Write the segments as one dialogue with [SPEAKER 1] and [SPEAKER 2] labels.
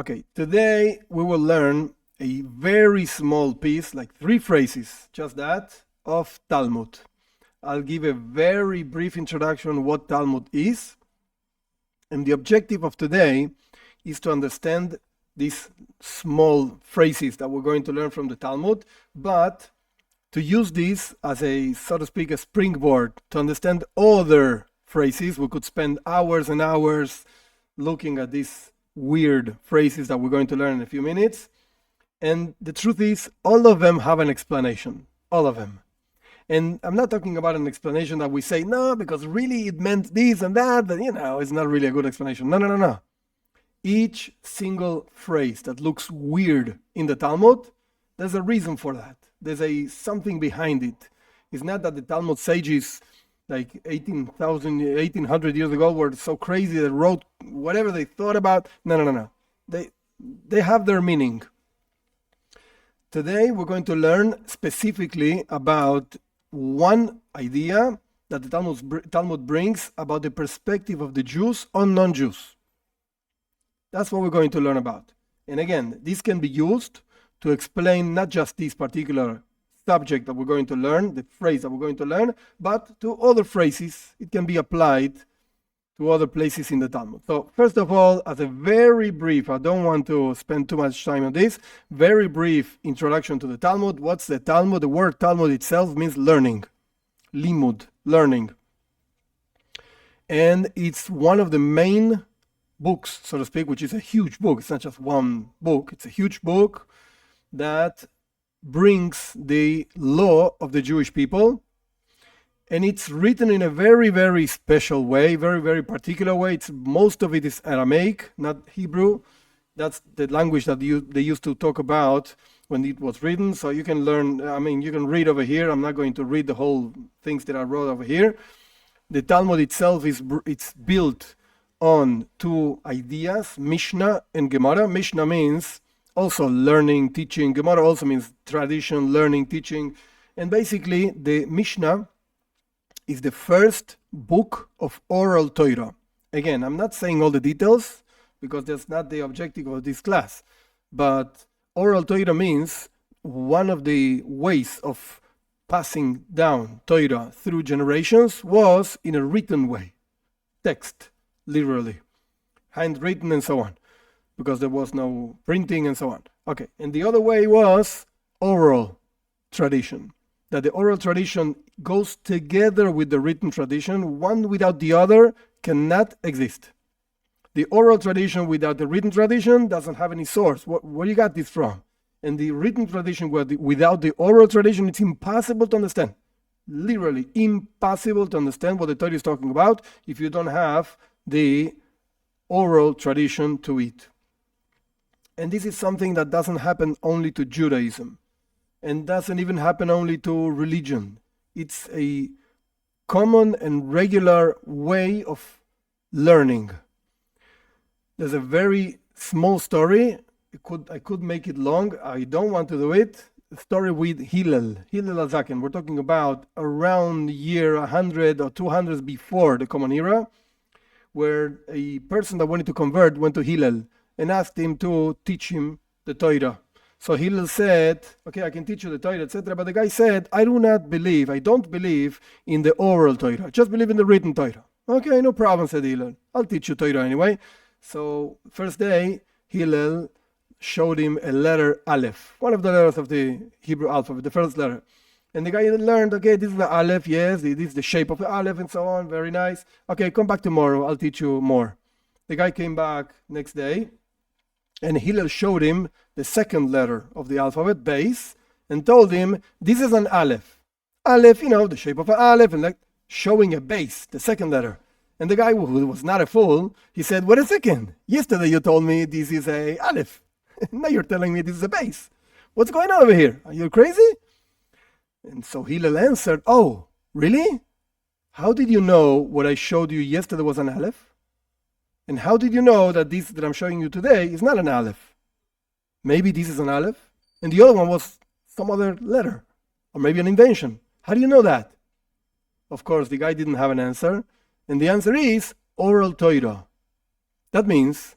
[SPEAKER 1] Okay, today we will learn a very small piece, like 3 phrases, just that, of Talmud. I'll give a very brief introduction on what Talmud is. And the objective of today is to understand these small phrases that we're going to learn from the Talmud, but to use this as a, so to speak, a springboard to understand other phrases. We could spend hours and hours looking at these weird phrases that we're going to learn in a few minutes. And the truth is, all of them have an explanation. All of them. And I'm not talking about an explanation that we say, no, because really it meant this and that, but it's not really a good explanation. No. Each single phrase that looks weird in the Talmud, there's a reason for that. There's something behind it. It's not that the Talmud sages like 1800 years ago were so crazy that wrote whatever they thought about. No. They have their meaning. Today we're going to learn specifically about one idea that the Talmud brings about the perspective of the Jews on non-Jews. That's what we're going to learn about. And again, this can be used to explain not just this particular subject that we're going to learn, the phrase that we're going to learn, but to other phrases. It can be applied to other places in the Talmud. So first of all, as a very brief, I don't want to spend too much time on this, very brief introduction to the Talmud. What's the Talmud? The word Talmud itself means learning, limud, learning. And it's one of the main books, so to speak, which is a huge book. It's not just one book. It's a huge book that brings the law of the Jewish people. And it's written in a very, very special way, very, very particular way. Most of it is Aramaic, not Hebrew. That's the language that they used to talk about when it was written. So you can learn, you can read over here. I'm not going to read the whole things that I wrote over here. The Talmud itself it's built on 2 ideas, Mishnah and Gemara. Mishnah means also learning, teaching. Gemara also means tradition, learning, teaching. And basically, the Mishnah is the first book of oral Torah. Again, I'm not saying all the details because that's not the objective of this class. But oral Torah means one of the ways of passing down Torah through generations was in a written way. Text, literally. Handwritten and so on. Because there was no printing and so on. Okay, and the other way was oral tradition. That the oral tradition goes together with the written tradition. One without the other cannot exist. The oral tradition without the written tradition doesn't have any source. Where you got this from? And the written tradition without the oral tradition, it's impossible to understand. Literally impossible to understand what the Torah is talking about if you don't have the oral tradition to it. And this is something that doesn't happen only to Judaism. And doesn't even happen only to religion. It's a common and regular way of learning. There's a very small story. I could make it long. I don't want to do it. A story with Hillel HaZaken. We're talking about around year 100 or 200 before the Common Era, where a person that wanted to convert went to Hillel and asked him to teach him the Torah. So Hillel said, okay, I can teach you the Torah, etc. But the guy said, I don't believe in the oral Torah. Just believe in the written Torah. Okay, no problem, said Hillel. I'll teach you Torah anyway. So first day, Hillel showed him a letter Aleph, one of the letters of the Hebrew alphabet, the first letter. And the guy learned, okay, this is the Aleph, yes, this is the shape of the Aleph and so on, very nice. Okay, come back tomorrow, I'll teach you more. The guy came back next day, and Hillel showed him the second letter of the alphabet, base, and told him, this is an Aleph. Aleph, the shape of an Aleph, and like showing a base, the second letter. And the guy, who was not a fool, he said, wait a second. Yesterday you told me this is a Aleph. Now you're telling me this is a base. What's going on over here? Are you crazy? And so Hillel answered, oh, really? How did you know what I showed you yesterday was an Aleph? And how did you know that this that I'm showing you today is not an Aleph? Maybe this is an Aleph, and the other one was some other letter, or maybe an invention. How do you know that? Of course, the guy didn't have an answer, and the answer is oral Torah. That means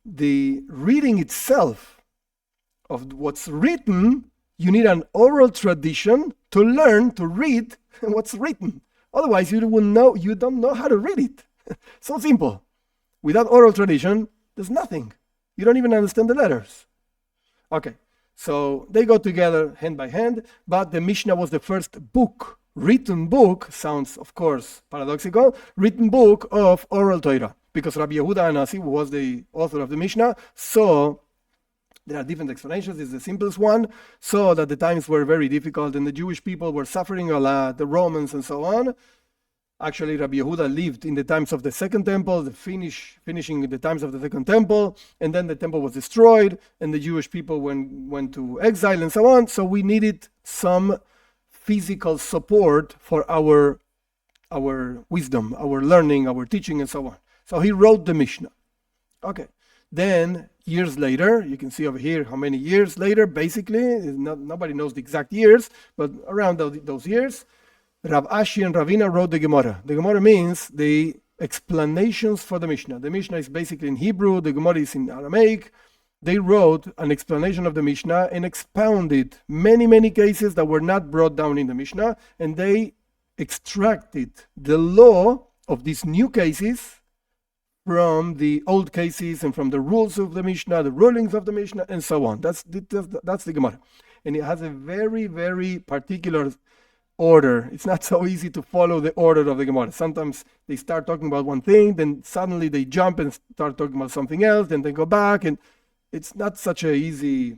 [SPEAKER 1] the reading itself of what's written, you need an oral tradition to learn to read what's written. Otherwise, you don't know how to read it. So simple. Without oral tradition, there's nothing. You don't even understand the letters. Okay, so they go together hand by hand, but the Mishnah was the first book, written book, sounds of course paradoxical, written book of oral Torah, because Rabbi Yehuda Anasi, who was the author of the Mishnah, saw there are different explanations. This is the simplest one. So that the times were very difficult and the Jewish people were suffering a lot, the Romans and so on. Actually, Rabbi Yehuda lived in the times of the Second Temple, finishing the times of the Second Temple, and then the temple was destroyed, and the Jewish people went to exile and so on. So we needed some physical support for our wisdom, our learning, our teaching, and so on. So he wrote the Mishnah. Okay. Then years later, you can see over here how many years later, basically, nobody knows the exact years, but around those years, Rav Ashi and Ravina wrote the Gemara. The Gemara means the explanations for the Mishnah. The Mishnah is basically in Hebrew, the Gemara is in Aramaic. They wrote an explanation of the Mishnah and expounded many cases that were not brought down in the Mishnah, and they extracted the law of these new cases from the old cases and from the rules of the Mishnah, the rulings of the Mishnah, and so on. That's the Gemara. And it has a very particular order. It's not so easy to follow the order of the Gemara. Sometimes they start talking about one thing, then suddenly they jump and start talking about something else, then they go back, and it's not such an easy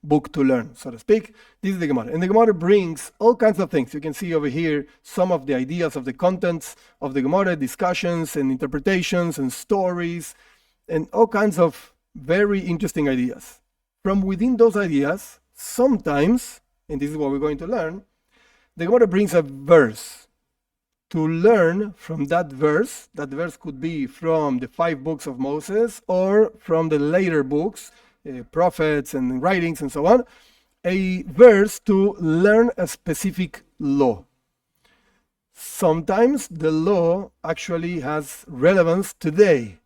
[SPEAKER 1] book to learn, so to speak. This is the Gemara. And the Gemara brings all kinds of things. You can see over here some of the ideas of the contents of the Gemara, discussions and interpretations and stories, and all kinds of very interesting ideas. From within those ideas, sometimes, and this is what we're going to learn, the Gemara brings a verse. To learn from that verse could be from the 5 books of Moses or from the later books, prophets and writings and so on, a verse to learn a specific law. Sometimes the law actually has relevance today.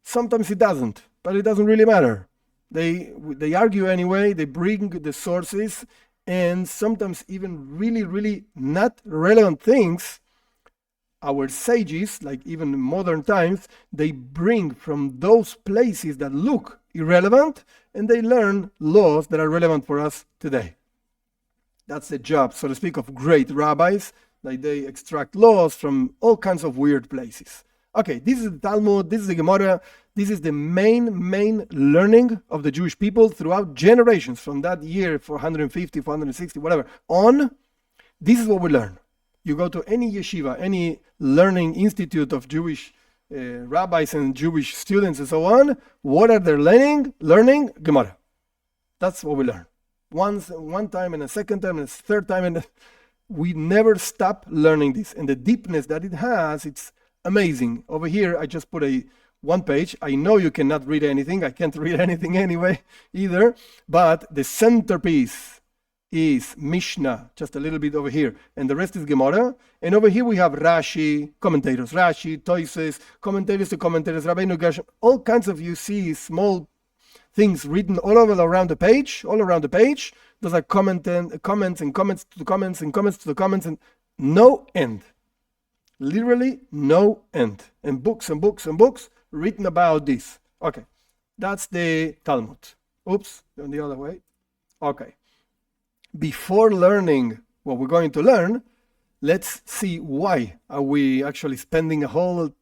[SPEAKER 1] Sometimes it doesn't, but it doesn't really matter. They argue anyway, they bring the sources, and sometimes even really not relevant things, our sages, like even in modern times, they bring from those places that look irrelevant, and they learn laws that are relevant for us today. That's the job, so to speak, of great rabbis. Like they extract laws from all kinds of weird places. Okay, this is the Talmud, this is the Gemara, this is the main learning of the Jewish people throughout generations, from that year 450, 460, whatever, on. This is what we learn. You go to any yeshiva, any learning institute of Jewish rabbis and Jewish students and so on. What are they learning? Learning Gemara. That's what we learn. One time and a second time and a third time, and we never stop learning this. And the deepness that it has, it's amazing. Over here, I just put one page. I know you cannot read anything. I can't read anything anyway either. But the centerpiece is Mishnah, just a little bit over here, and the rest is Gemara. And over here we have Rashi, commentators, Rashi, Toises, commentators to commentators, Rabbeinu Gershom, all kinds of, you see, small things written all around the page. Those are comments and comments to the comments and comments to the comments, and no end. Literally no end. And books and books and books written about this. Okay, that's the Talmud. Oops, going the other way. Okay. Before learning what we're going to learn, let's see why are we actually spending a whole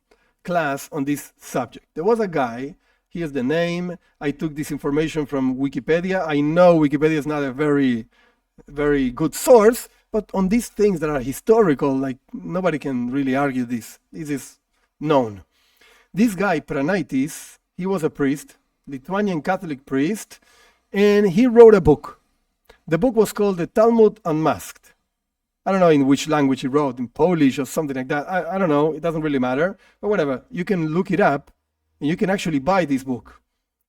[SPEAKER 1] class on this subject. There was a guy, here's the name. I took this information from Wikipedia. I know Wikipedia is not a very good source, but on these things that are historical, like nobody can really argue this. This is known. This guy, Pranaitis, he was a priest, Lithuanian Catholic priest, and he wrote a book. The book was called the Talmud Unmasked. I don't know in which language he wrote, in Polish or something like that. I don't know. It doesn't really matter. But whatever. You can look it up, and you can actually buy this book.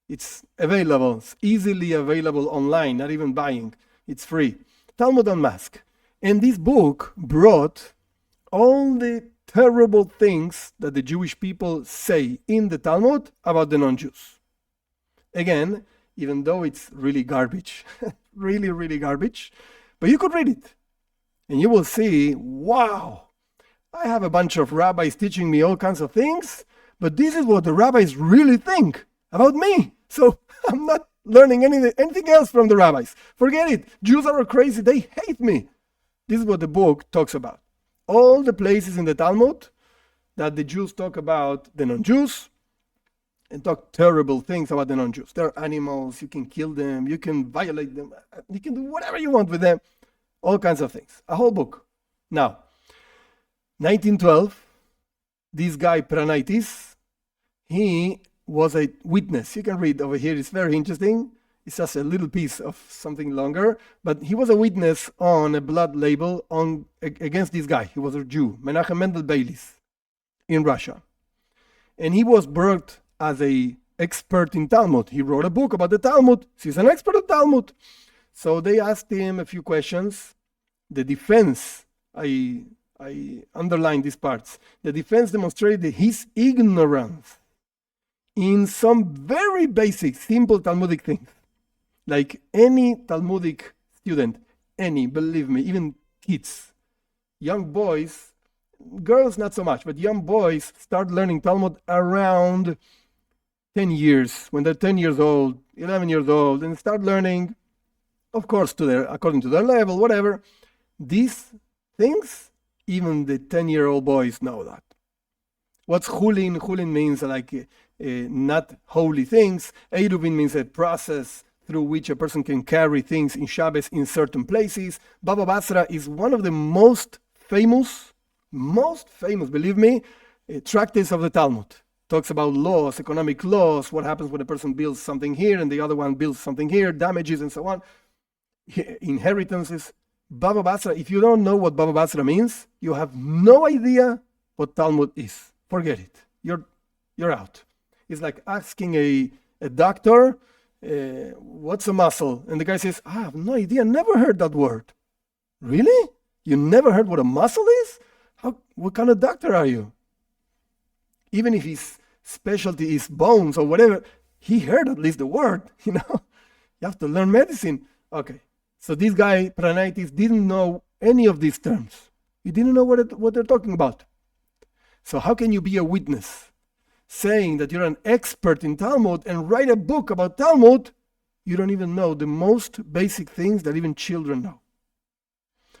[SPEAKER 1] It's available. It's easily available online, not even buying. It's free. Talmud Unmasked. And this book brought all the terrible things that the Jewish people say in the Talmud about the non-Jews. Again, even though it's really garbage, really, really garbage, but you could read it and you will see, wow, I have a bunch of rabbis teaching me all kinds of things, but this is what the rabbis really think about me. So I'm not learning anything else from the rabbis. Forget it. Jews are crazy. They hate me. This is what the book talks about. All the places in the Talmud that the Jews talk about the non-Jews and talk terrible things about the non-Jews. They're animals. You can kill them. You can violate them. You can do whatever you want with them. All kinds of things. A whole book. Now, 1912, this guy Pranaitis, he was a witness. You can read over here. It's very interesting. It's just a little piece of something longer, but he was a witness on a blood label against this guy. He was a Jew, Menachem Mendel Beilis, in Russia. And he was brought as an expert in Talmud. He wrote a book about the Talmud. He's an expert in Talmud. So they asked him a few questions. The defense, I underline these parts. The defense demonstrated his ignorance in some very basic, simple Talmudic things. Like any Talmudic student, believe me, even kids, young boys, girls not so much, but young boys start learning Talmud around 10 years, when they're 10 years old, 11 years old, and start learning, of course, according to their level, whatever. These things, even the 10-year-old boys know that. What's chulin? Chulin means like not holy things. Eruvin means a process through which a person can carry things in Shabbos in certain places. Baba Basra is one of the most famous, believe me, tractates of the Talmud. Talks about laws, economic laws, what happens when a person builds something here and the other one builds something here, damages and so on, inheritances. Baba Basra, if you don't know what Baba Basra means, you have no idea what Talmud is. Forget it. You're out. It's like asking a doctor, what's a muscle? And the guy says, I have no idea, never heard that word. Really? You never heard what a muscle is? What kind of doctor are you? Even if his specialty is bones or whatever, he heard at least the word, You have to learn medicine. Okay. So this guy, Pranaitis, didn't know any of these terms. He didn't know what they're talking about. So how can you be a witness saying that you're an expert in Talmud and write a book about Talmud? You don't even know the most basic things that even children know.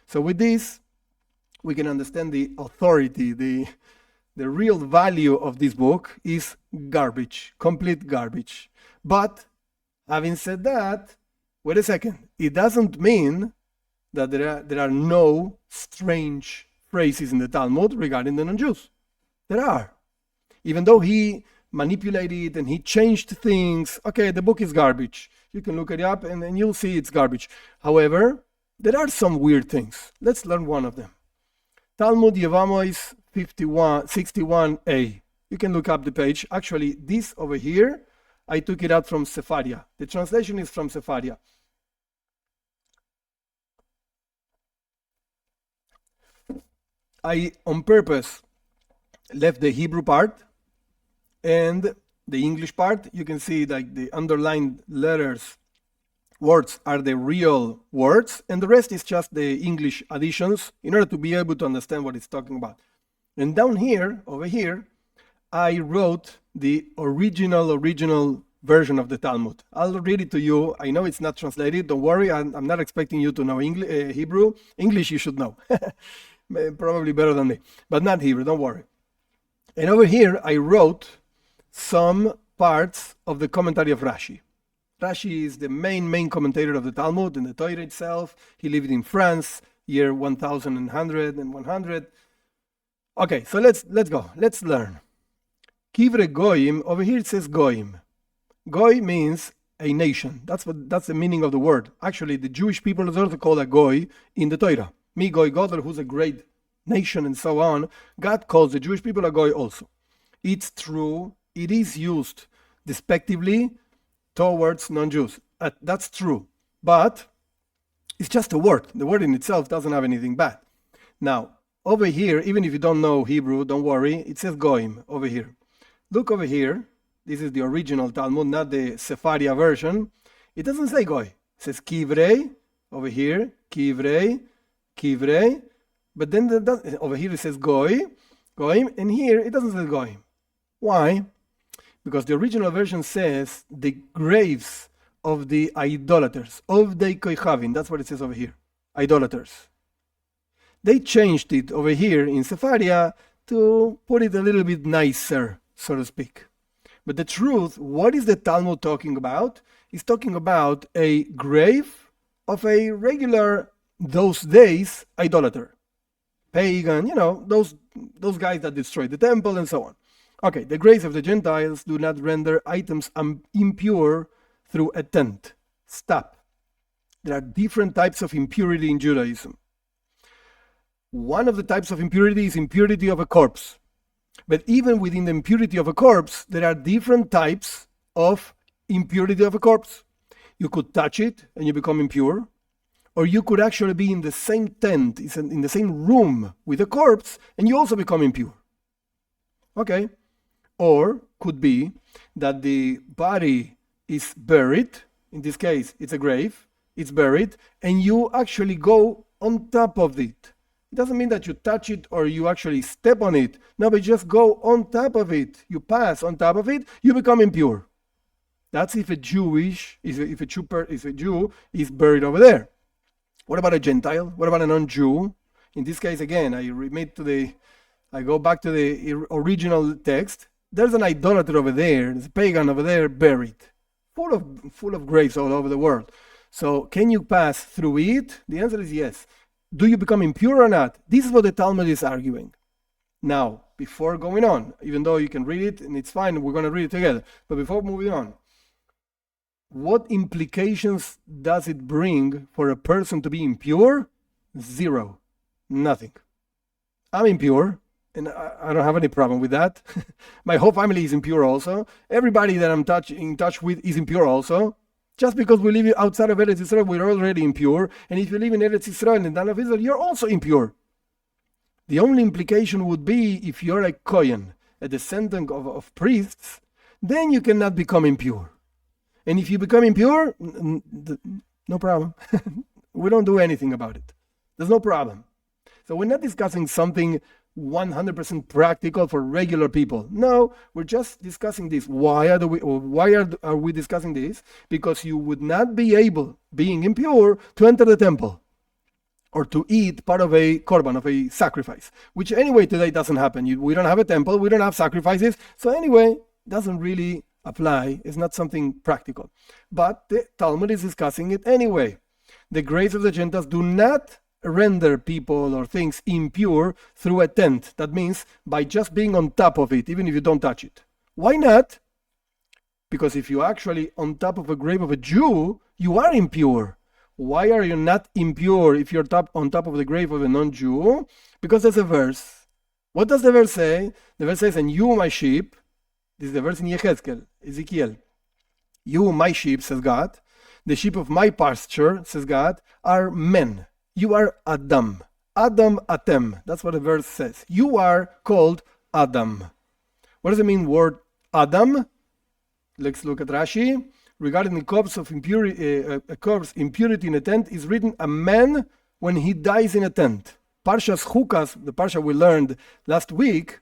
[SPEAKER 1] So with this, we can understand the authority, the real value of this book is garbage, complete garbage. But having said that, wait a second. It doesn't mean that there are no strange phrases in the Talmud regarding the non-Jews. There are. Even though he manipulated and he changed things, okay, the book is garbage. You can look it up and you'll see it's garbage. However, there are some weird things. Let's learn one of them. Talmud Yevamois 61a. You can look up the page. Actually, this over here, I took it out from Sepharia. The translation is from Sepharia. I, on purpose, left the Hebrew part and the English part. You can see like the underlined words are the real words, and the rest is just the English additions in order to be able to understand what it's talking about. And down here, over here, I wrote the original version of the Talmud. I'll read it to you. I know it's not translated. Don't worry. I'm not expecting you to know Hebrew. English you should know. Probably better than me, but not Hebrew. Don't worry. And over here, I wrote some parts of the commentary of Rashi. Rashi is the main commentator of the Talmud and the Torah itself. He lived in France, year 1100 and 100. Okay, so let's go. Let's learn. Kivre goyim, over here it says goyim. Goy means a nation. That's the meaning of the word. Actually, the Jewish people is also called a goy in the Torah. Mi goy gadol, who's a great nation and so on. God calls the Jewish people a goy also. It's true. It is used despectively towards non-Jews. That's true. But it's just a word. The word in itself doesn't have anything bad. Now, over here, even if you don't know Hebrew, don't worry, it says goyim over here. Look over here. This is the original Talmud, not the Sepharia version. It doesn't say goy. It says kivrei over here, kivrei, kivrei. But then over here it says goyim, and here it doesn't say goyim. Why? Because the original version says the graves of the idolaters, of the koichavim. That's what it says over here, idolaters. They changed it over here in Sepharia to put it a little bit nicer, so to speak. But the truth, what is the Talmud talking about? It's talking about a grave of a regular, those days, idolater. Pagan, those guys that destroyed the temple and so on. Okay, the graves of the Gentiles do not render items impure through a tent. Stop. There are different types of impurity in Judaism. One of the types of impurity is impurity of a corpse. But even within the impurity of a corpse, there are different types of impurity of a corpse. You could touch it and you become impure. Or you could actually be in the same tent, in the same room with a corpse, and you also become impure. Okay. Or could be that the body is buried. In this case, it's a grave. It's buried. And you actually go on top of it. It doesn't mean that you touch it or you actually step on it. No, but you just go on top of it. You pass on top of it. You become impure. That's if a Jew is buried over there. What about a Gentile? What about a non-Jew? In this case, again, I go back to the original text. There's an idolater over there. There's a pagan over there buried, full of graves all over the world. So can you pass through it? The answer is yes. Do you become impure or not? This is what the Talmud is arguing. Now, before going on, even though you can read it and it's fine, we're going to read it together. But before moving on, what implications does it bring for a person to be impure? Zero. Nothing. I'm impure, and I don't have any problem with that. My whole family is impure also. Everybody that I'm in touch with is impure also. Just because we live outside of Eretz Yisrael, we're already impure. And if you live in Eretz Yisrael and land of Israel, you're also impure. The only implication would be if you're a Kohen, a descendant of priests, then you cannot become impure. And if you become impure, no problem. We don't do anything about it. There's no problem. So we're not discussing something 100% practical for regular people. No, we're just discussing this. Why are we discussing this? Because you would not be able, being impure, to enter the temple or to eat part of a korban, of a sacrifice, which anyway today doesn't happen. We don't have a temple, we don't have sacrifices, so anyway, doesn't really apply. It's not something practical. But the Talmud is discussing it anyway. The graves of the Gentiles do not render people or things impure through a tent. That means by just being on top of it, even if you don't touch it. Why not? Because if you're actually on top of a grave of a Jew, you are impure. Why are you not impure if you're on top of the grave of a non-Jew? Because there's a verse. What does the verse say? The verse says, and you, my sheep, this is the verse in Ezekiel. You, my sheep, says God, the sheep of my pasture, says God, are men. You are Adam. Adam Atem. That's what the verse says. You are called Adam. What does it mean, word Adam? Let's look at Rashi. Regarding the corpse of impurity in a tent is written a man when he dies in a tent. Parshas Chukas, the parsha we learned last week,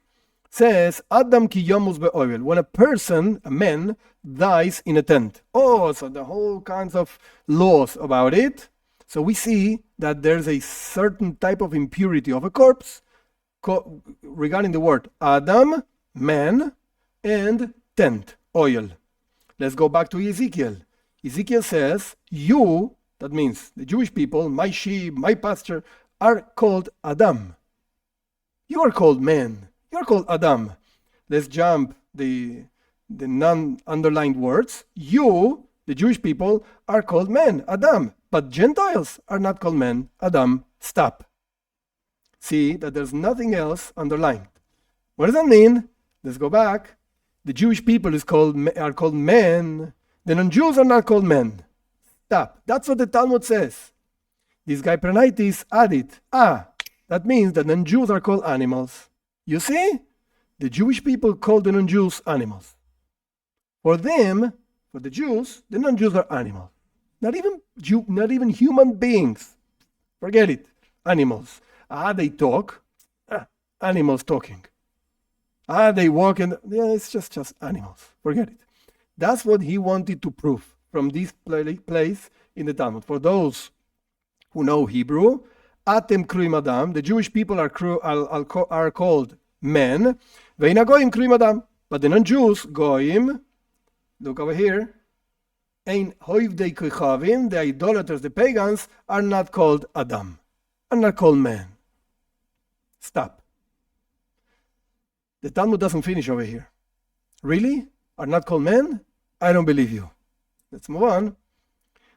[SPEAKER 1] says Adam ki yomus be'ovel. When a person, a man, dies in a tent. Oh, so the whole kinds of laws about it. So we see that there's a certain type of impurity of a corpse regarding the word Adam, man, and tent, oil. Let's go back to Ezekiel. Ezekiel says, you, that means the Jewish people, my sheep, my pasture, are called Adam. You are called man. You are called Adam. Let's jump the non-underlined words. You, the Jewish people, are called men, Adam. But Gentiles are not called men, Adam. Stop. See that there's nothing else underlined. What does that mean? Let's go back. The Jewish people are called men. The non-Jews are not called men. Stop. That's what the Talmud says. This guy Pranaitis added. That means that non-Jews are called animals. You see? The Jewish people call the non-Jews animals. For them, for the Jews, the non-Jews are animals. Not even human beings. Forget it. Animals. They talk. Animals talking. They walk and it's just animals. Forget it. That's what he wanted to prove from this place in the Talmud. For those who know Hebrew, Atem kruim adam, the Jewish people are called men. Veina goyim kruim adam, but the non-Jews, goyim, look over here, ein hoivdei kochavim, the idolaters, the pagans, are not called adam, are not called men. Stop. The Talmud doesn't finish over here. Really? Are not called men? I don't believe you. Let's move on.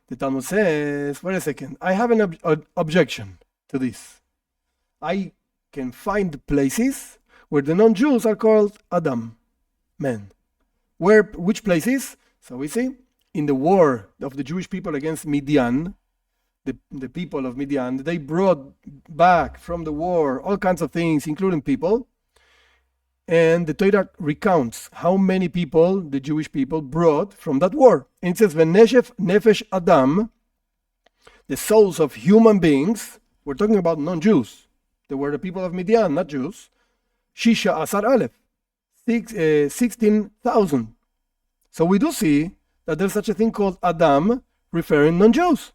[SPEAKER 1] The Talmud says, wait a second, I have an objection to this. I can find places where the non-Jews are called Adam, men. Which places? So we see, in the war of the Jewish people against Midian, the people of Midian, they brought back from the war all kinds of things, including people. And the Torah recounts how many people the Jewish people brought from that war. And it says, Nefesh Adam, the souls of human beings, we're talking about non-Jews. They were the people of Midian, not Jews. Shisha Asar Aleph, 16,000. So we do see that there's such a thing called Adam, referring non-Jews.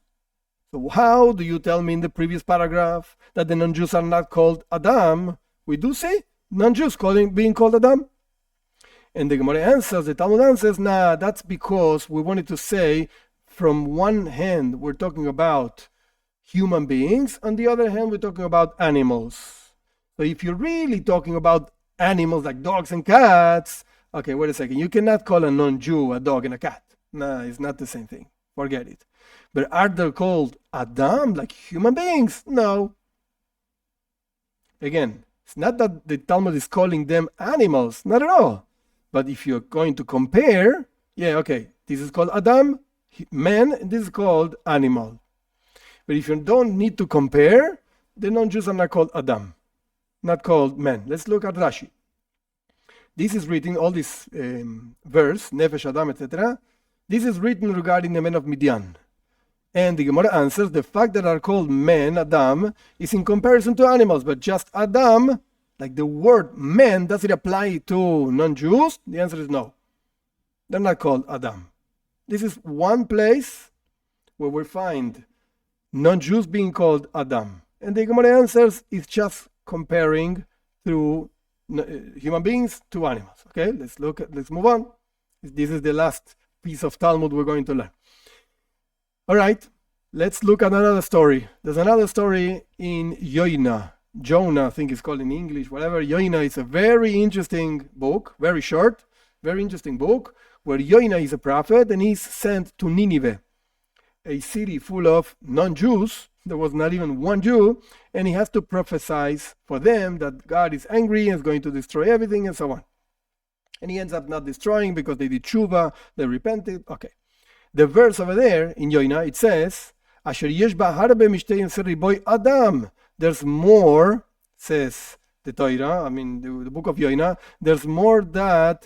[SPEAKER 1] So how do you tell me in the previous paragraph that the non-Jews are not called Adam? We do see non-Jews being called Adam. And the Gemara answers, the Talmud answers, nah, that's because we wanted to say, from one hand, we're talking about human beings, on the other hand, we're talking about animals. So if you're really talking about animals like dogs and cats, okay, wait a second, you cannot call a non-Jew a dog and a cat. Nah, it's not the same thing. Forget it. But are they called Adam, like human beings? No. Again, it's not that the Talmud is calling them animals, not at all. But if you're going to compare, yeah, okay, this is called Adam, man, and this is called animal. But if you don't need to compare, the non-Jews are not called Adam, not called men. Let's look at Rashi. This is written, all this verse, Nefesh Adam, etc. This is written regarding the men of Midian. And the Gemara answers, the fact that are called men, Adam, is in comparison to animals, but just Adam, like the word men, does it apply to non-Jews? The answer is no. They're not called Adam. This is one place where we find non-Jews being called Adam. And the Gemara answers, it's just comparing through human beings to animals. Okay, let's move on. This is the last piece of Talmud we're going to learn. All right, let's look at another story. There's another story in Jonah, I think it's called in English, whatever. Jonah is a very interesting book, very short, very interesting book, where Jonah is a prophet and he's sent to Nineveh, a city full of non-Jews. There was not even one Jew, and he has to prophesy for them that God is angry and is going to destroy everything and so on. And he ends up not destroying because they did tshuva, they repented. Okay. The verse over there in Jonah, it says, Asher yesh ba harbe mishtei riboy Adam. There's more, says the Torah, the book of Jonah, there's more than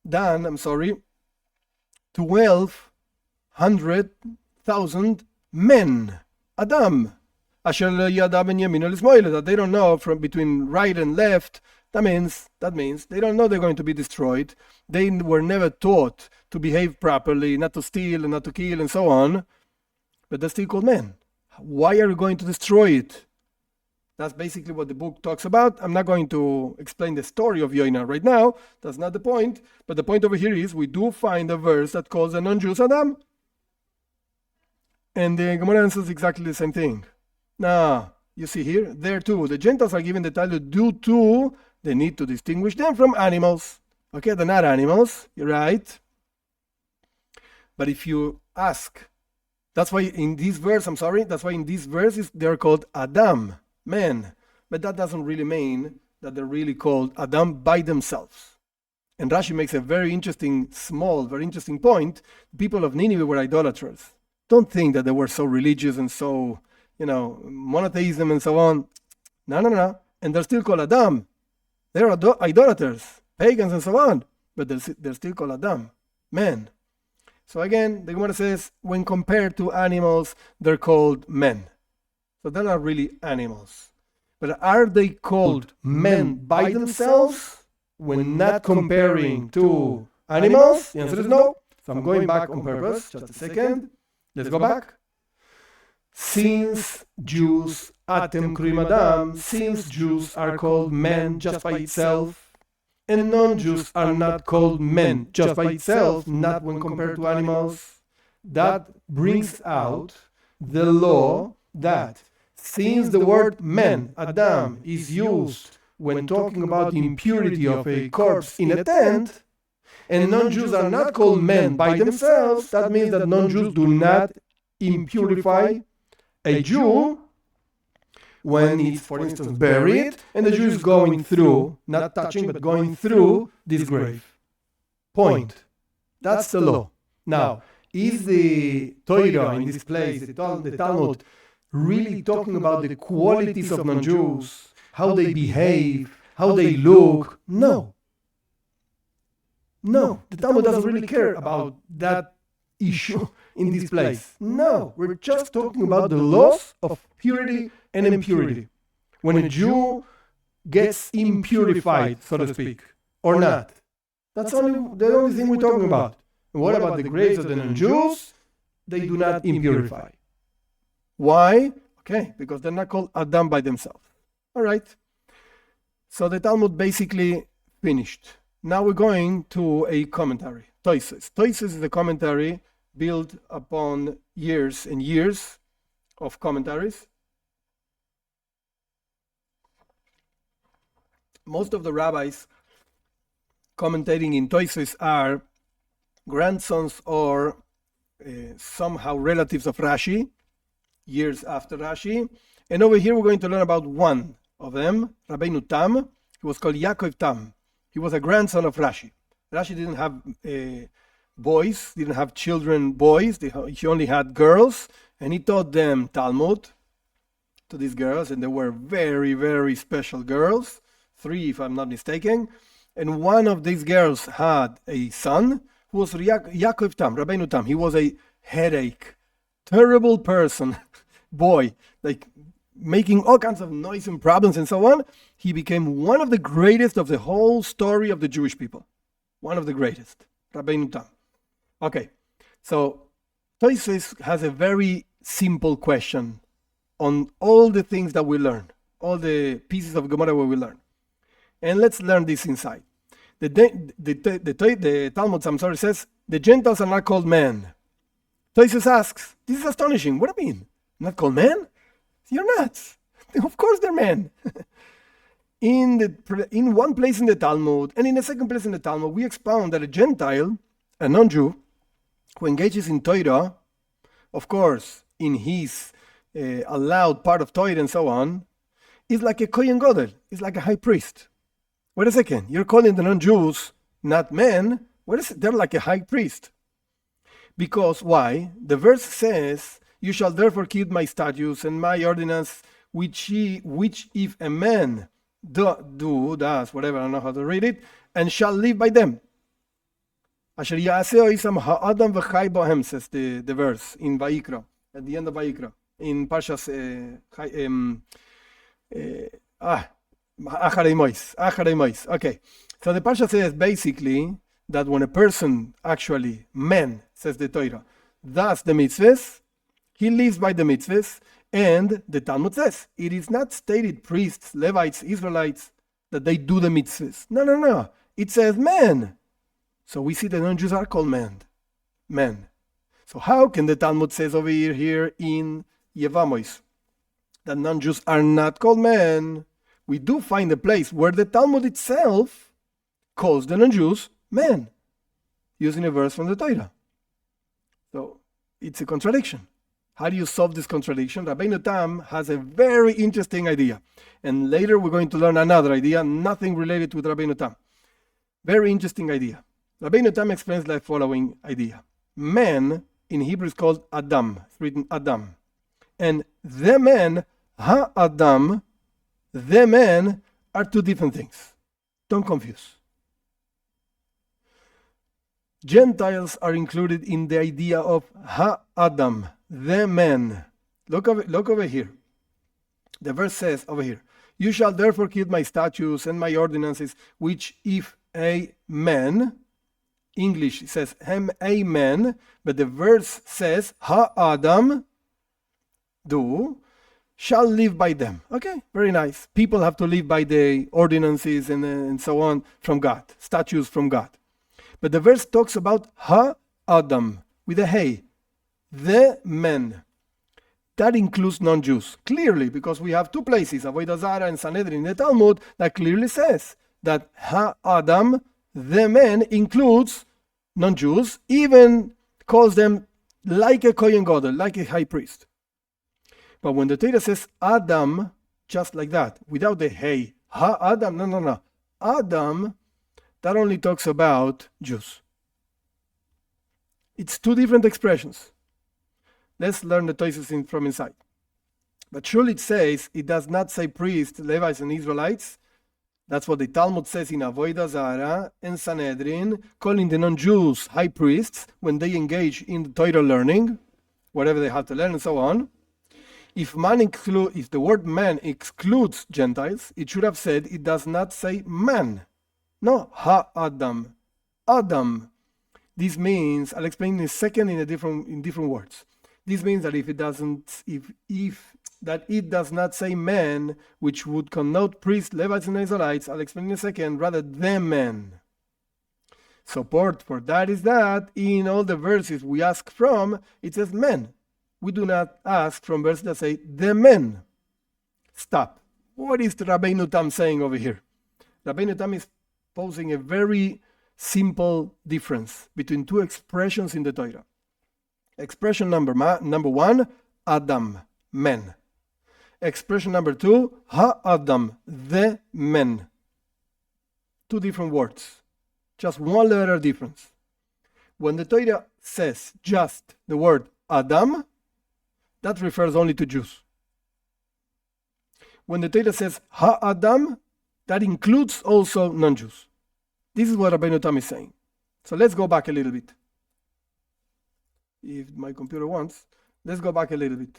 [SPEAKER 1] 1,200,000 men, Adam. Asher yada ben yamin l'smoile, that they don't know from between right and left. That means they don't know they're going to be destroyed. They were never taught to behave properly, not to steal and not to kill and so on. But they're still called men. Why are you going to destroy it? That's basically what the book talks about. I'm not going to explain the story of Jonah right now. That's not the point. But the point over here is we do find a verse that calls a non-Jews Adam. And the Gemara answers exactly the same thing. Now, you see here, there too, the Gentiles are given the title due to the need to distinguish them from animals. Okay, they're not animals, you're right. But if you ask, that's why in this verse they're called Adam, men. But that doesn't really mean that they're really called Adam by themselves. And Rashi makes a very interesting point. The people of Nineveh were idolaters. Don't think that they were so religious and so, monotheism and so on. No. And they're still called Adam. They're idolaters, pagans, and so on. But they're still called Adam, men. So again, the Gemara says, when compared to animals, they're called men. So they're not really animals. But are they called men by themselves when not comparing to animals? The answer is no. So I'm going back on purpose. Just a second. Let's go back. Since Jews, Atem Krim Adam, since Jews are called men just by itself, and non-Jews are not called men just by itself, not when compared to animals, that brings out the law that since the word men, Adam, is used when talking about the impurity of a corpse in a tent, and non-Jews are not called men by themselves, that means that non-Jews do not impurify a Jew when it's, for instance, buried, and the Jew is going through, not touching, but going through this grave. Point. That's the law. Now, is the Torah in this place, the Talmud, really talking about the qualities of non-Jews, how they behave, how they look? No. No, the Talmud doesn't really care about that issue in this place. No, we're just talking about the laws of purity and impurity. When a Jew gets impurified, so to speak, or not. That's the only thing we're talking about. And what about the graves of the non-Jews? They do not impurify. Why? Okay, because they're not called Adam by themselves. All right. So the Talmud basically finished. Now we're going to a commentary. Toises. Toises is a commentary built upon years and years of commentaries. Most of the rabbis commentating in Toises are grandsons or somehow relatives of Rashi, years after Rashi. And over here we're going to learn about one of them, Rabbeinu Tam. He was called Yaakov Tam. He was a grandson of Rashi. Rashi didn't have boys, didn't have children boys. He only had girls, and he taught them Talmud to these girls, and they were very, very special girls, 3 if I'm not mistaken. And one of these girls had a son who was Yaakov Tam, Rabbeinu Tam. He was a headache, terrible person, boy, like making all kinds of noise and problems and so on. He became one of the greatest of the whole story of the Jewish people. One of the greatest, Rabbeinu Tam. Okay, so Toises has a very simple question on all the things that we learn, all the pieces of Gemara we will learn. And let's learn this inside. The Talmud, says, the Gentiles are not called men. Toises asks, this is astonishing. What do you mean? Not called men? You're nuts. Of course they're men. In one place in the Talmud, and in the second place in the Talmud, we expound that a Gentile, a non-Jew, who engages in Torah, of course, in his allowed part of Torah and so on, is like a Kohen Gadol, is like a high priest. Wait a second, you're calling the non-Jews not men. They're like a high priest. Because why? The verse says, you shall therefore keep my statutes and my ordinance, which if a man does, whatever, I don't know how to read it, and shall live by them. Asher ya'aseh isam ha'adam v'chai bohem, says the verse in Vayikra, at the end of Vayikra, in Parshas Acharei Mois. Okay, so the Parsha says basically that when a person actually, man, says the Torah, does the mitzvahs, he lives by the mitzvahs, and the Talmud says, it is not stated priests, Levites, Israelites, that they do the mitzvahs. No. It says men. So we see the non-Jews are called men. So how can the Talmud says over here in Yevamois that non-Jews are not called men? We do find a place where the Talmud itself calls the non-Jews men, using a verse from the Torah. So it's a contradiction. How do you solve this contradiction? Rabbeinu Tam has a very interesting idea. And later we're going to learn another idea, nothing related with Rabbeinu Tam. Very interesting idea. Rabbeinu Tam explains the following idea. Man in Hebrew is called Adam. It's written Adam. And the man, Ha-Adam, the man are two different things. Don't confuse. Gentiles are included in the idea of ha-adam, the man. Look over here. The verse says over here, you shall therefore keep my statutes and my ordinances, which if a man, English says a man, but the verse says ha-adam, do, shall live by them. Okay, very nice. People have to live by the ordinances and so on from God, statutes from God. But the verse talks about ha-adam, with a hey, the men. That includes non-Jews, clearly, because we have two places, Avodah Zarah and Sanhedrin in the Talmud, that clearly says that ha-adam, the men, includes non-Jews, even calls them like a Kohen Gadol, like a high priest. But when the Torah says Adam, just like that, without the hey, ha-adam, no. Adam, that only talks about Jews. It's two different expressions. Let's learn the Tosis from inside. But surely it says, it does not say priests, Levites, and Israelites. That's what the Talmud says in Avodah Zarah and Sanhedrin, calling the non-Jews high priests when they engage in the Torah learning, whatever they have to learn and so on. If the word man excludes Gentiles, it should have said it does not say man. No, ha-adam, Adam. This means, I'll explain in a second in different words. This means that if it does not say man, which would connote priests, Levites, and Israelites, I'll explain in a second, rather the men. Support for that is that in all the verses we ask from, it says men. We do not ask from verses that say the men. Stop. What is Rabbeinu Tam saying over here? Rabbeinu Tam is posing a very simple difference between two expressions in the Torah. Expression number one, Adam, men. Expression number two, ha-adam, the men. Two different words. Just one letter difference. When the Torah says just the word Adam, that refers only to Jews. When the Torah says ha-adam, that includes also non-Jews. This is what Rabbeinu Tam is saying. So let's go back a little bit. If my computer wants, let's go back a little bit.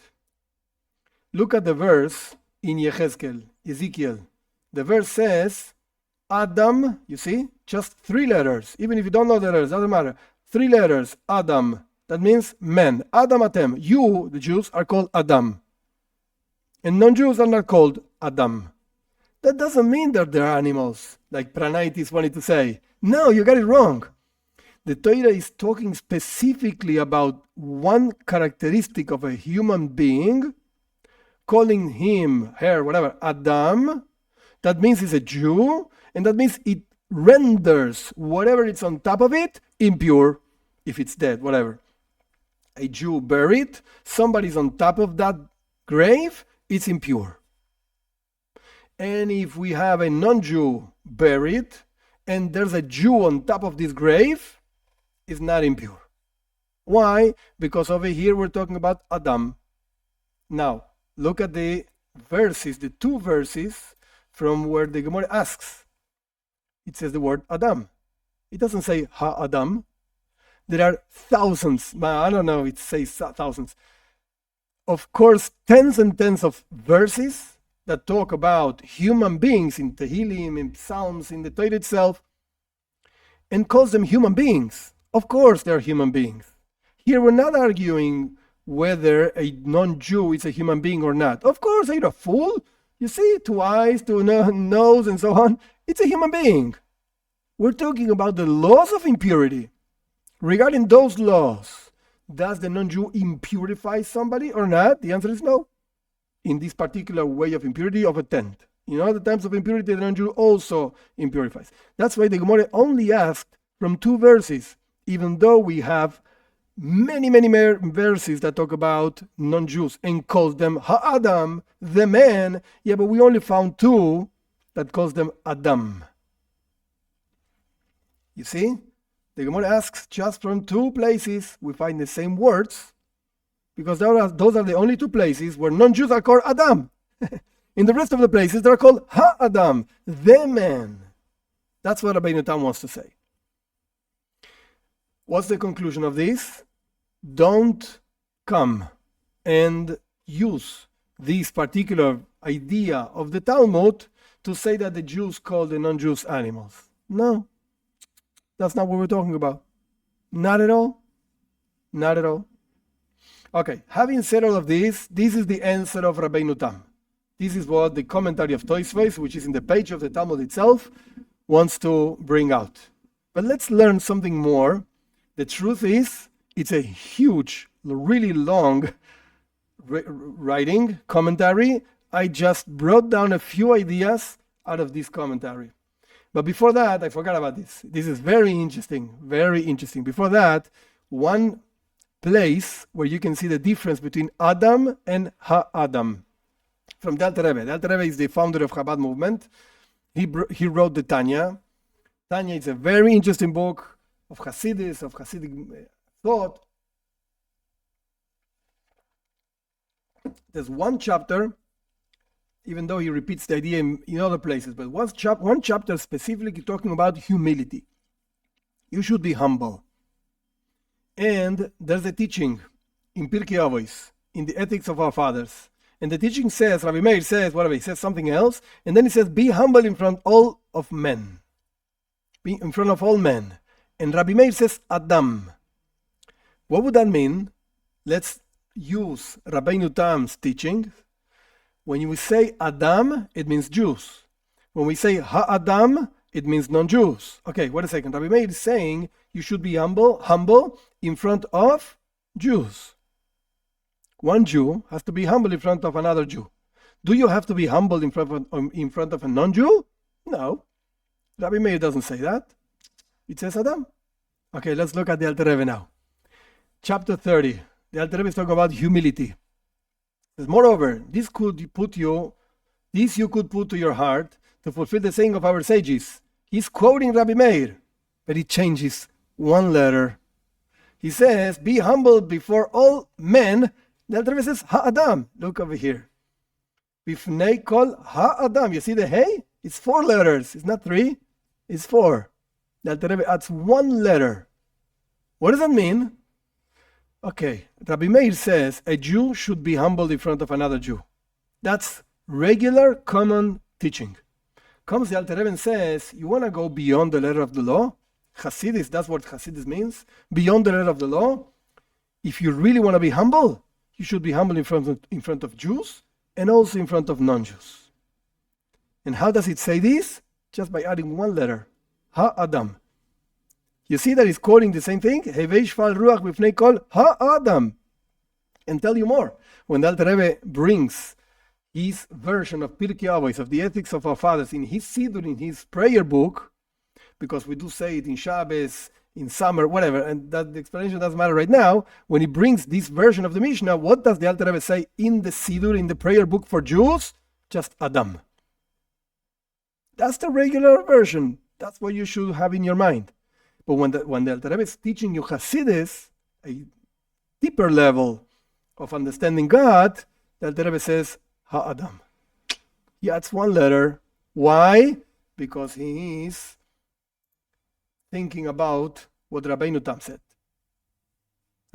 [SPEAKER 1] Look at the verse in Ezekiel. The verse says, Adam, you see, just three letters. Even if you don't know the letters, doesn't matter. Three letters, Adam. That means men. Adam Atem. You, the Jews, are called Adam. And non-Jews are not called Adam. That doesn't mean that they're animals, like Pranaitis wanted to say. No, you got it wrong. The Torah is talking specifically about one characteristic of a human being, calling him, her, whatever, Adam. That means he's a Jew, and that means it renders whatever it's on top of it impure, if it's dead, whatever. A Jew buried, somebody's on top of that grave, it's impure. And if we have a non-Jew buried, and there's a Jew on top of this grave, it's not impure. Why? Because over here we're talking about Adam. Now, look at the verses, the two verses from where the Gemara asks. It says the word Adam. It doesn't say Ha-Adam. There are thousands, I don't know, it says thousands. Of course, tens and tens of verses that talk about human beings in Tehillim, in Psalms, in the Torah itself, and calls them human beings. Of course they're human beings. Here we're not arguing whether a non-Jew is a human being or not. Of course, are you a fool? You see, two eyes, two nose, and so on. It's a human being. We're talking about the laws of impurity. Regarding those laws, does the non-Jew impurify somebody or not? The answer is no. In this particular way of impurity of a tent. In other times of impurity, the non-Jew also impurifies. That's why the Gemara only asked from two verses, even though we have many verses that talk about non-Jews and calls them Ha-Adam, the man. Yeah, but we only found two that calls them Adam. You see? The Gemara asks just from two places we find the same words, because those are the only two places where non-Jews are called Adam. In the rest of the places, they're called Ha-Adam, the man. That's what Rabbeinu Tam wants to say. What's the conclusion of this? Don't come and use this particular idea of the Talmud to say that the Jews call the non-Jews animals. No, that's not what we're talking about. Not at all. Not at all. Okay, having said all of this, this is the answer of Rabbeinu Tam. This is what the commentary of Tosfos, which is in the page of the Talmud itself, wants to bring out. But let's learn something more. The truth is, it's a huge, really long writing, commentary. I just brought down a few ideas out of this commentary. But before that, I forgot about this. This is very interesting, very interesting. Before that, one place where you can see the difference between Adam and Ha-Adam. From the Alter Rebbe. The Alter Rebbe is the founder of Chabad movement. He wrote the Tanya. Tanya is a very interesting book of Hasidus, of Hasidic thought. There's one chapter, even though he repeats the idea in other places, but one chapter specifically talking about humility. You should be humble. And there's a teaching in Pirkei Avos, in the ethics of our fathers. And the teaching says, Rabbi Meir says, whatever, he says something else, and then he says, be humble in front all of men. Be in front of all men. And Rabbi Meir says, Adam. What would that mean? Let's use Rabbeinu Tam's teaching. When we say Adam, it means Jews. When we say Ha-Adam, it means non-Jews. Okay, wait a second. Rabbi Meir is saying you should be humble in front of Jews. One Jew has to be humble in front of another Jew. Do you have to be humble in front of a non-Jew? No. Rabbi Meir doesn't say that. It says Adam. Okay, let's look at the Alter Rebbe now. Chapter 30. The Alter Rebbe is talking about humility. It says, moreover, this you could put to your heart to fulfill the saying of our sages. He's quoting Rabbi Meir, but he changes one letter. He says, be humble before all men. The Alter Rebbe says, Ha-Adam. Look over here. Bnei kol Ha-Adam. You see the hey? It's 4 letters. It's not 3. It's 4. The Alter Rebbe adds 1 letter. What does that mean? Okay, Rabbi Meir says a Jew should be humble in front of another Jew. That's regular, common teaching. Comes the Alter Rebbe and says, you want to go beyond the letter of the law? Hasidus, that's what Hasidus means. Beyond the letter of the law. If you really want to be humble, you should be humble in front of Jews and also in front of non-Jews. And how does it say this? Just by adding 1 letter. Ha-Adam. You see that he's quoting the same thing? Heveish fal ruach b'fnei kol ha-Adam. And tell you more. When the Alter Rebbe brings his version of Pirkei Avos, of the ethics of our fathers, in his Siddur, in his prayer book, because we do say it in Shabbos, in summer, whatever, and that the explanation doesn't matter right now. When he brings this version of the Mishnah, what does the Alter Rebbe say in the Siddur, in the prayer book for Jews? Just Adam. That's the regular version. That's what you should have in your mind. But when the Alter Rebbe is teaching you Hasidus, a deeper level of understanding God, the Alter Rebbe says, Ha-Adam. He adds 1 letter. Why? Because he is thinking about what Rabbeinu Tam said.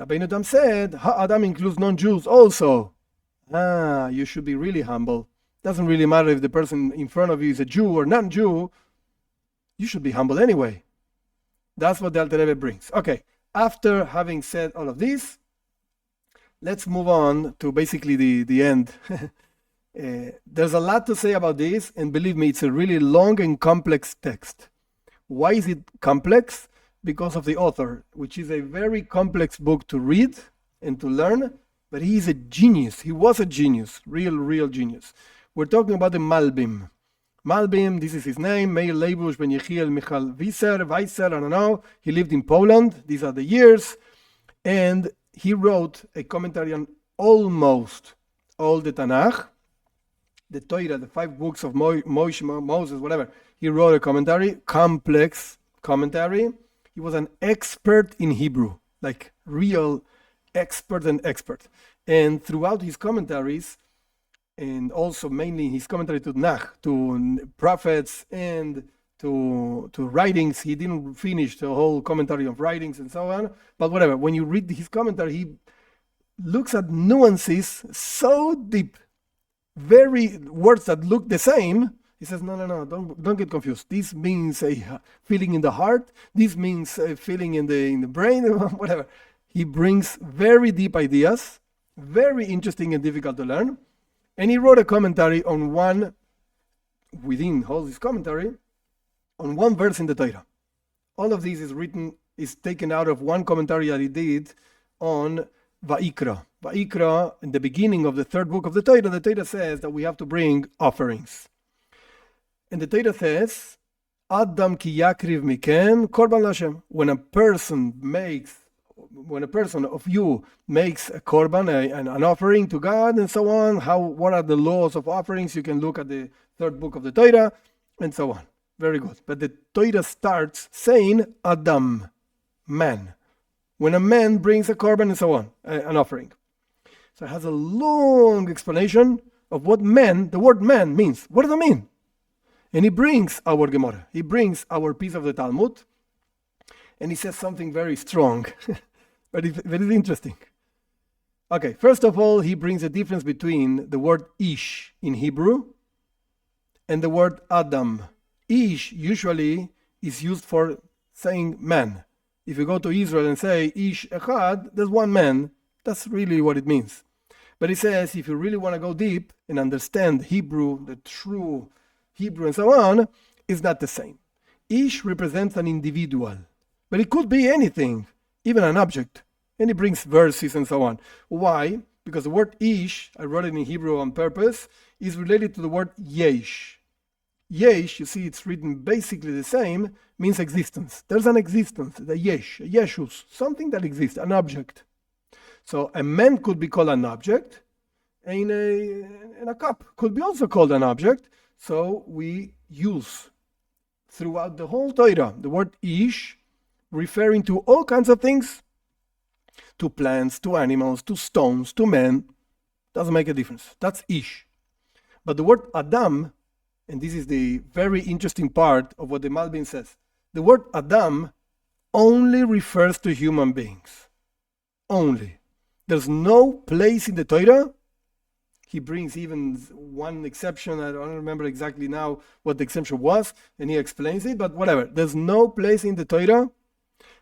[SPEAKER 1] Rabbeinu Tam said, Ha-Adam includes non-Jews also. You should be really humble. Doesn't really matter if the person in front of you is a Jew or non-Jew. You should be humble anyway. That's what the Alter Rebbe brings. Okay, after having said all of this, let's move on to basically the end. There's a lot to say about this, and believe me, it's a really long and complex text. Why is it complex? Because of the author, which is a very complex book to read and to learn, but he is a genius. He was a genius, real genius. We're talking about the Malbim. Malbim, this is his name, Meir Leibush Ben Yechiel Michal Weiser, I don't know. He lived in Poland. These are the years. And he wrote a commentary on almost all the Tanakh, the Torah, the 5 books of Moses, whatever. He wrote a commentary, complex commentary. He was an expert in Hebrew, like real expert. And throughout his commentaries, and also mainly his commentary to Noach, to prophets and to writings. He didn't finish the whole commentary of writings and so on, but whatever. When you read his commentary, he looks at nuances so deep, very words that look the same. He says, no, don't get confused. This means a feeling in the heart. This means a feeling in the brain, whatever. He brings very deep ideas, very interesting and difficult to learn. And he wrote a commentary on one, within all this commentary, on one verse in the Torah. All of this is taken out of one commentary that he did on Va'ikra. Va'ikra, in the beginning of the third book of the Torah says that we have to bring offerings. And the Torah says, Adam ki yakriv mikem korban lashem. When a person of you makes a korban, an offering to God and so on, what are the laws of offerings? You can look at the third book of the Torah and so on. Very good. But the Torah starts saying Adam, man. When a man brings a korban and so on, an offering. So it has a long explanation of what man, the word man means. What does it mean? And he brings our Gemara. He brings our piece of the Talmud. And he says something very strong. very, very interesting. Okay, first of all, he brings a difference between the word ish in Hebrew and the word Adam. Ish usually is used for saying man. If you go to Israel and say ish echad, there's one man. That's really what it means. But he says if you really want to go deep and understand Hebrew, the true Hebrew and so on, is not the same. Ish represents an individual, but it could be anything, even an object. And he brings verses and so on. Why? Because the word ish, I wrote it in Hebrew on purpose, is related to the word yesh. Yesh, you see it's written basically the same, means existence. There's an existence, the yesh, yeshus, something that exists, an object. So a man could be called an object, and a cup could be also called an object. So we use throughout the whole Torah the word ish, referring to all kinds of things, to plants, to animals, to stones, to men. Doesn't make a difference. That's ish. But the word Adam, and this is the very interesting part of what the Malbim says, the word Adam only refers to human beings. Only. There's no place in the Torah. He brings even one exception. I don't remember exactly now what the exception was, and he explains it, but whatever. There's no place in the Torah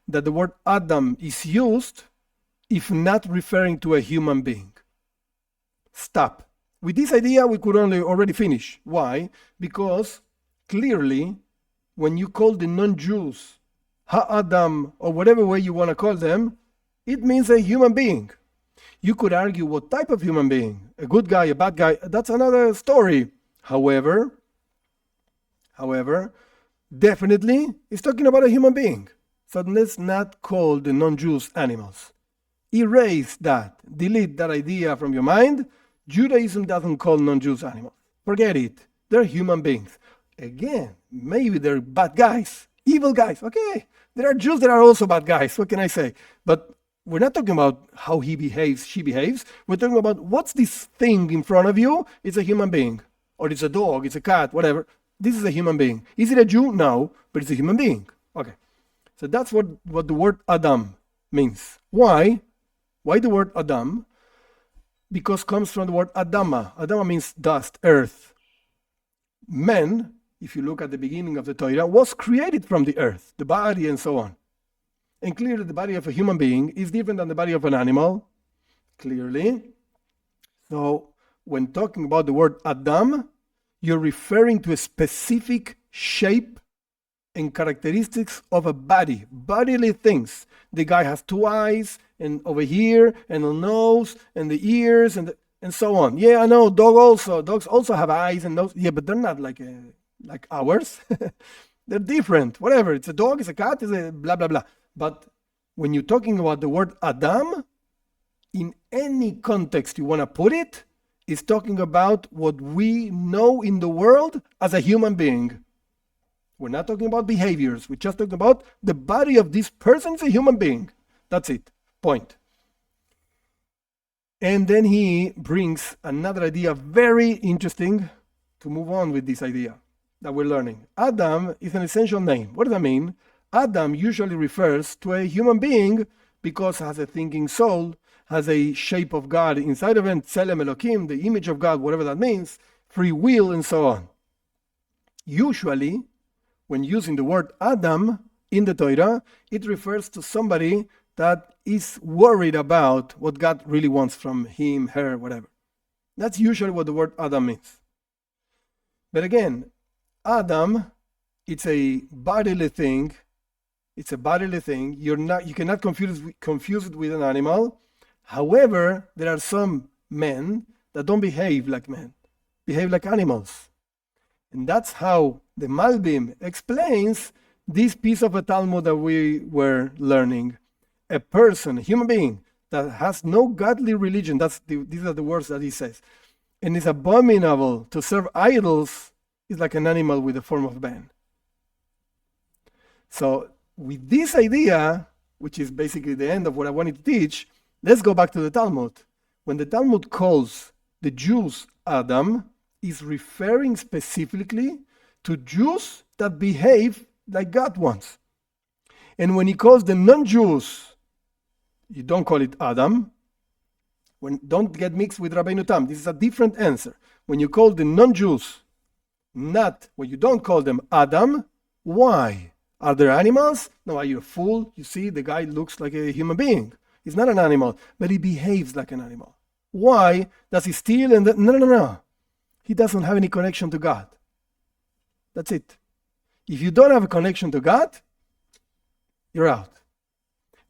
[SPEAKER 1] that the word Adam is used if not referring to a human being. Stop. With this idea, we could already finish. Why? Because clearly, when you call the non-Jews Ha-Adam, or whatever way you want to call them, it means a human being. You could argue what type of human being, a good guy, a bad guy, that's another story. However, definitely, it's talking about a human being. So let's not call the non-Jews animals. Erase that, delete that idea from your mind. Judaism doesn't call non-Jews animals. Forget it. They're human beings. Again, maybe they're bad guys, evil guys. Okay, there are Jews that are also bad guys. What can I say? But we're not talking about how he behaves, she behaves. We're talking about what's this thing in front of you? It's a human being. Or it's a dog, it's a cat, whatever. This is a human being. Is it a Jew? No, but it's a human being. Okay. So that's what the word Adam means. Why? Why the word Adam? Because it comes from the word Adama. Adama means dust, earth. Man, if you look at the beginning of the Torah, was created from the earth, the body and so on. And clearly the body of a human being is different than the body of an animal. Clearly. So when talking about the word Adam, you're referring to a specific shape and characteristics of a body, bodily things. The guy has two eyes, and over here, and a nose, and the ears, and so on. Yeah, I know, dogs also have eyes and nose. Yeah, but they're not like ours. They're different. Whatever, it's a dog, it's a cat, it's a blah, blah, blah. But when you're talking about the word Adam, in any context you want to put it, it's talking about what we know in the world as a human being. We're not talking about behaviors. We're just talking about the body of this person is a human being. That's it. Point. And then he brings another idea, very interesting, to move on with this idea that we're learning. Adam is an essential name. What does that mean? Adam usually refers to a human being because it has a thinking soul, has a shape of God inside of it, Tselem Elokim, the image of God, whatever that means, free will, and so on. Usually, when using the word Adam in the Torah, it refers to somebody that is worried about what God really wants from him, her, whatever. That's usually what the word Adam means. But again, Adam, it's a bodily thing. It's a bodily thing. You cannot confuse it with an animal. However, there are some men that don't behave like men, behave like animals. And that's how the Malbim explains this piece of a Talmud that we were learning. A person, a human being, that has no godly religion, these are the words that he says, and is abominable to serve idols, is like an animal with the form of man. So with this idea, which is basically the end of what I wanted to teach, let's go back to the Talmud. When the Talmud calls the Jews Adam, is referring specifically to Jews that behave like God wants. And when he calls the non-Jews, you don't call it Adam. Don't get mixed with Rabbeinu Tam. This is a different answer. When you call the non-Jews, when you don't call them Adam, why? Are there animals? No, are you a fool? You see, the guy looks like a human being. He's not an animal, but he behaves like an animal. Why? Does he steal? No. He doesn't have any connection to God. That's it. If you don't have a connection to God, you're out.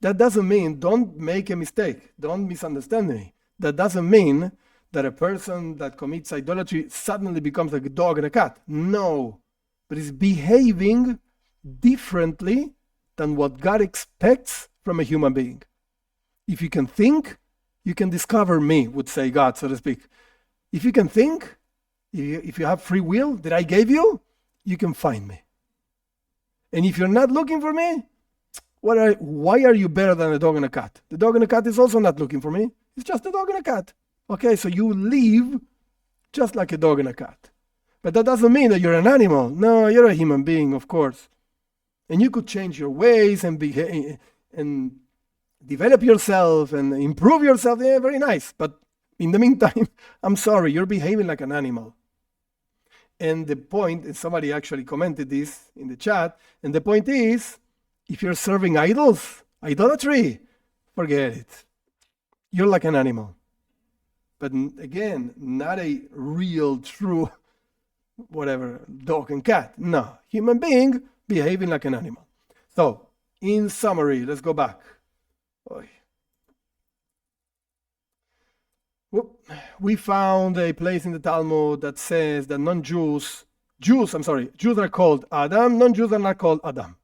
[SPEAKER 1] That doesn't mean, don't make a mistake. Don't misunderstand me. That doesn't mean that a person that commits idolatry suddenly becomes like a dog and a cat. No. But he's behaving differently than what God expects from a human being. If you can think, you can discover me, would say God, so to speak. If you can think, if you have free will that I gave you, you can find me. And if you're not looking for me, why are you better than a dog and a cat? The dog and a cat is also not looking for me. It's just a dog and a cat. Okay, so you live just like a dog and a cat. But that doesn't mean that you're an animal. No, you're a human being, of course. And you could change your ways and behave and develop yourself and improve yourself. Yeah, very nice. But in the meantime, I'm sorry, you're behaving like an animal. And the point, and somebody actually commented this in the chat, and the point is, if you're serving idols, idolatry, forget it. You're like an animal. But again, not a real, true, whatever, dog and cat. No, human being behaving like an animal. So, in summary, let's go back. We found a place in the Talmud that says that Jews are called Adam, non-Jews are not called Adam.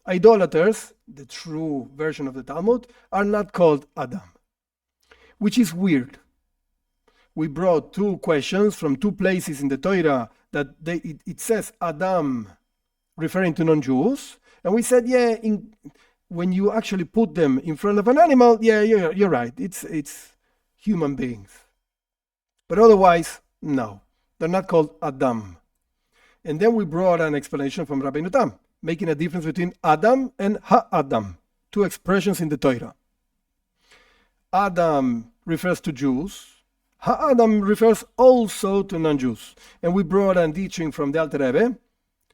[SPEAKER 1] Idolaters, the true version of the Talmud, are not called Adam, which is weird. We brought two questions from two places in the Torah that it says Adam referring to non-Jews, and we said, when you actually put them in front of an animal, you're right, it's human beings. But otherwise, no, they're not called Adam. And then we brought an explanation from Rabbeinu Tam, making a difference between Adam and Ha-Adam, two expressions in the Torah. Adam refers to Jews. Ha-Adam refers also to non-Jews. And we brought a teaching from the Alter Rebbe,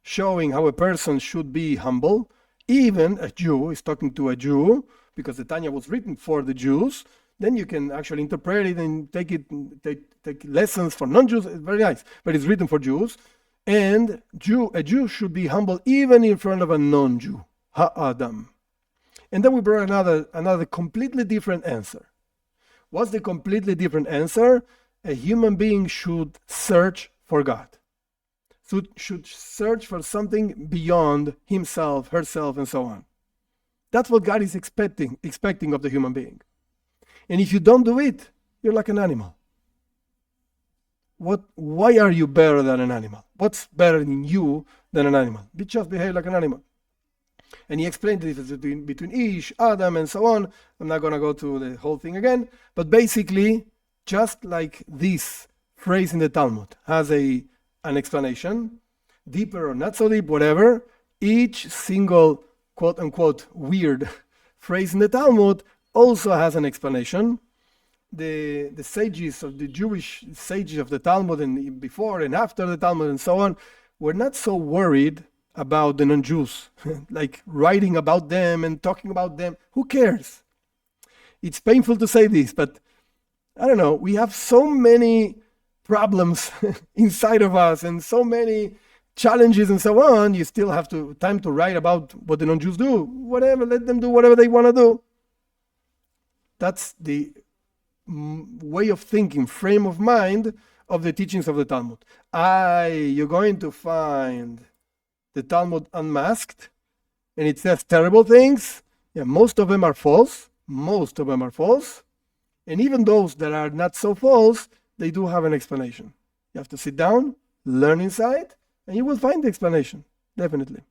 [SPEAKER 1] showing how a person should be humble. Even a Jew is talking to a Jew, because the Tanya was written for the Jews. Then you can actually interpret it and take lessons for non-Jews. It's very nice, but it's written for Jews. And a Jew should be humble even in front of a non-Jew, Ha-Adam. And then we brought another completely different answer. What's the completely different answer? A human being should search for God. Should search for something beyond himself, herself, and so on. That's what God is expecting of the human being. And if you don't do it, you're like an animal. Why are you better than an animal? What's better in you than an animal? Just behave like an animal. And he explained the difference between Ish, Adam, and so on. I'm not going to go to the whole thing again. But basically, just like this phrase in the Talmud has an explanation, deeper or not so deep, whatever, each single quote-unquote weird phrase in the Talmud also has an explanation. The sages of the Jewish sages of the Talmud, and before and after the Talmud and so on, were not so worried about the non-Jews, like writing about them and talking about them. Who cares? It's painful to say this, but I don't know. We have so many problems inside of us and so many challenges and so on. You still have time to write about what the non-Jews do. Whatever, let them do whatever they want to do. That's the way of thinking, frame of mind of the teachings of the Talmud. You're going to find the Talmud Unmasked, and it says terrible things. Yeah, most of them are false. Most of them are false. And even those that are not so false, they do have an explanation. You have to sit down, learn inside, and you will find the explanation, definitely.